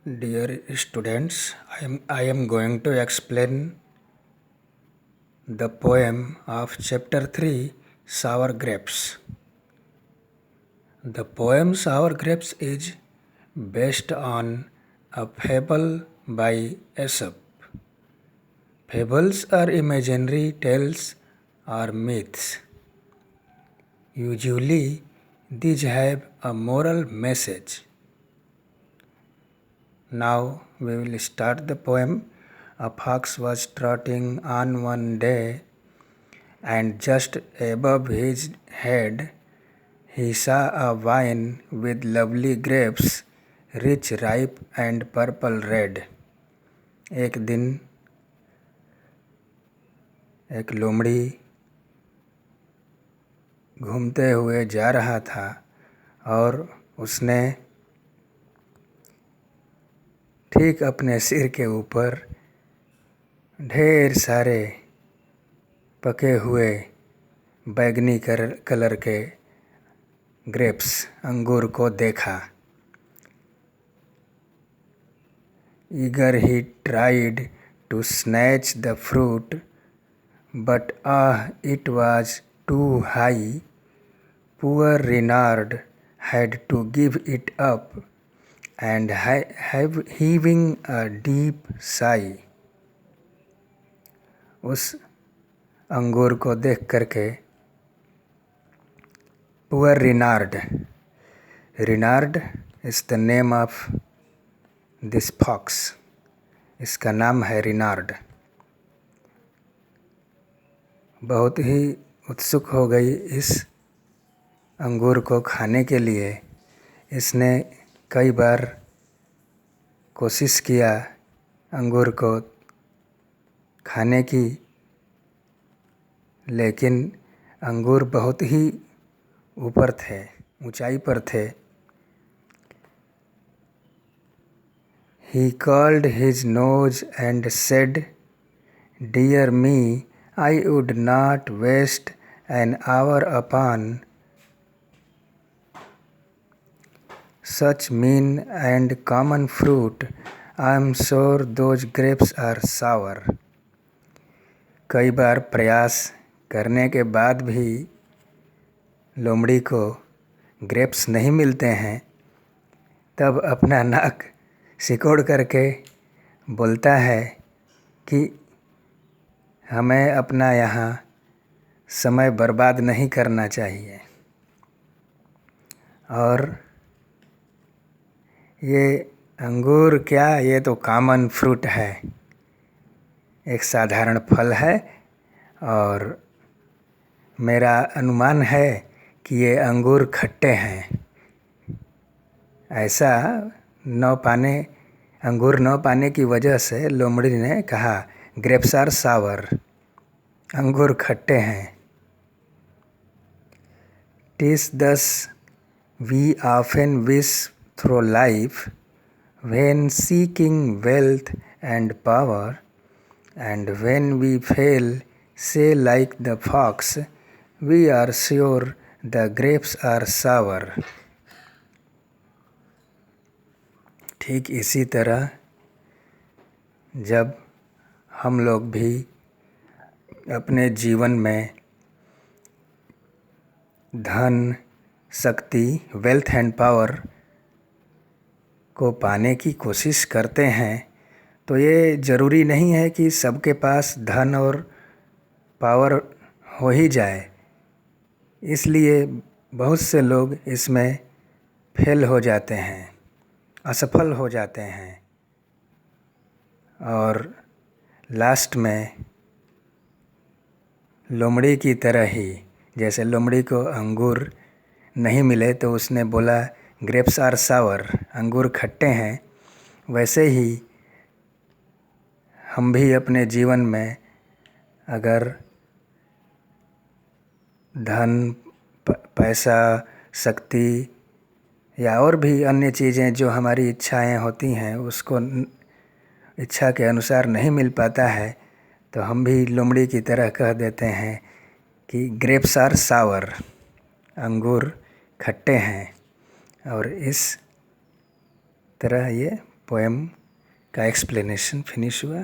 Dear students, I am going to explain the poem of chapter 3, Sour Grapes. The poem Sour Grapes is based on a fable by Aesop. Fables are imaginary tales or myths. Usually, these have a moral message. Now we will start the poem. A fox was trotting on one day, and just above his head he saw a vine with lovely grapes, rich, ripe and purple red. एक दिन एक लोमड़ी घूमते हुए जा रहा था और उसने ठीक अपने सिर के ऊपर ढेर सारे पके हुए बैगनी कलर के ग्रेप्स अंगूर को देखा। Eager he tried to snatch the fruit, but it was too high. Poor Reynard had to give it up and heaving a deep sigh. उस अंगूर को देख करके poor Reynard is the name of this fox. इसका नाम है रिनार्ड। बहुत ही उत्सुक हो गई इस अंगूर को खाने के लिए। इसने कई बार कोशिश किया अंगूर को खाने की, लेकिन अंगूर बहुत ही ऊपर थे, ऊंचाई पर थे। He curled his nose and said, "Dear me, I would not waste an hour upon such mean and common fruit. I am sure those grapes are sour." कई बार प्रयास करने के बाद भी लोमड़ी को ग्रेप्स नहीं मिलते हैं, तब अपना नाक सिकोड़ करके बोलता है कि हमें अपना यहाँ समय बर्बाद नहीं करना चाहिए। और ये अंगूर क्या, ये तो कॉमन फ्रूट है, एक साधारण फल है, और मेरा अनुमान है कि ये अंगूर खट्टे हैं। ऐसा अंगूर न पाने की वजह से लोमड़ी ने कहा, ग्रेप्स आर सावर, अंगूर खट्टे हैं। टिस दस we often wish through life when seeking wealth and power, and when we fail, say like the fox, we are sure the grapes are sour. ठीक इसी तरह जब हम लोग भी अपने जीवन में धन, शक्ति, वेल्थ एंड पावर को पाने की कोशिश करते हैं, तो ये ज़रूरी नहीं है कि सबके पास धन और पावर हो ही जाए। इसलिए बहुत से लोग इसमें फेल हो जाते हैं, असफल हो जाते हैं, और लास्ट में लोमड़ी की तरह ही, जैसे लोमड़ी को अंगूर नहीं मिले तो उसने बोला ग्रेप्स आर सावर, अंगूर खट्टे हैं, वैसे ही हम भी अपने जीवन में अगर धन, पैसा, शक्ति या और भी अन्य चीज़ें जो हमारी इच्छाएं होती हैं, उसको इच्छा के अनुसार नहीं मिल पाता है, तो हम भी लोमड़ी की तरह कह देते हैं कि ग्रेप्स आर सावर, अंगूर खट्टे हैं। और इस तरह ये पोएम का एक्सप्लेनेशन फिनिश हुआ।